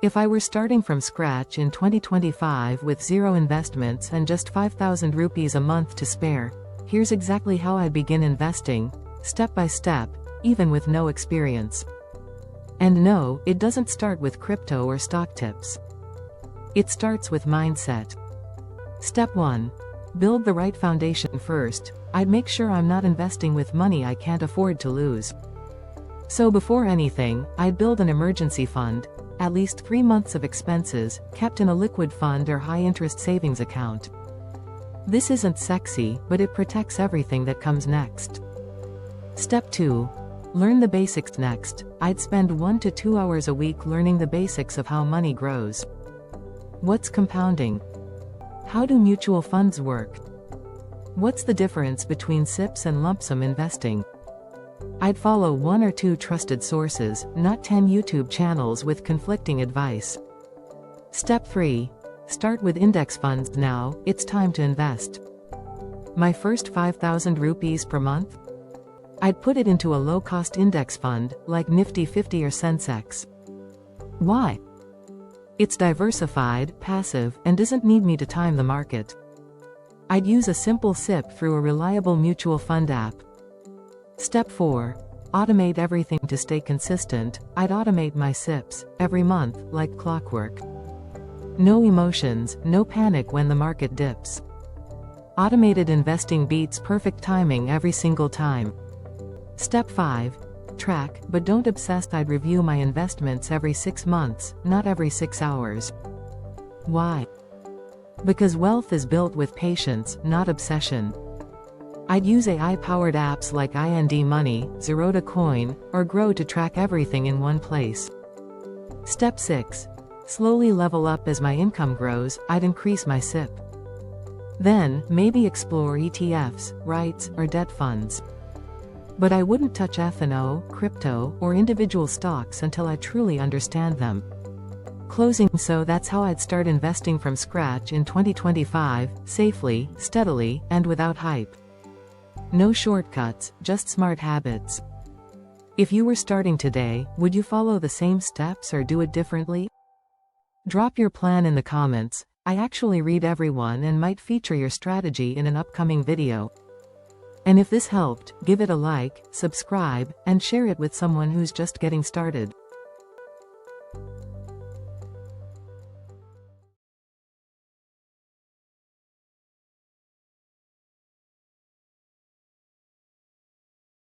If I were starting from scratch in 2025 with zero investments and just 5,000 rupees a month to spare, here's exactly how I'd begin investing, step by step, even with no experience. And no, it doesn't start with crypto or stock tips. It starts with mindset. Step 1. Build the right foundation first. I'd make sure I'm not investing with money I can't afford to lose. So before anything, I'd build an emergency fund, at least 3 months of expenses, kept in a liquid fund or high-interest savings account. This isn't sexy, but it protects everything that comes next. Step 2. Learn the basics next. I'd spend 1 to 2 hours a week learning the basics of how money grows. What's compounding? How do mutual funds work? What's the difference between SIPs and lump sum investing? I'd follow 1 or 2 trusted sources, not 10 YouTube channels with conflicting advice. Step 3. Start with index funds now, it's time to invest. My first 5,000 rupees per month? I'd put it into a low-cost index fund, like Nifty 50 or Sensex. Why? It's diversified, passive, and doesn't need me to time the market. I'd use a simple SIP through a reliable mutual fund app. Step 4. Automate everything to stay consistent. I'd automate my SIPs, every month, like clockwork. No emotions, no panic when the market dips. Automated investing beats perfect timing every single time. Step 5. Track, but don't obsess. I'd review my investments every 6 months, not every 6 hours. Why? Because wealth is built with patience, not obsession. I'd use AI-powered apps like IND Money, Zerodha Coin, or Grow to track everything in one place. Step 6. Slowly level up as my income grows. I'd increase my SIP. Then, maybe explore ETFs, REITs, or debt funds. But I wouldn't touch F&O, crypto, or individual stocks until I truly understand them. Closing. So that's how I'd start investing from scratch in 2025, safely, steadily, and without hype. No shortcuts, just smart habits. If you were starting today, would you follow the same steps or do it differently? Drop your plan in the comments. I actually read everyone and might feature your strategy in an upcoming video. And if this helped, give it a like, subscribe, and share it with someone who's just getting started.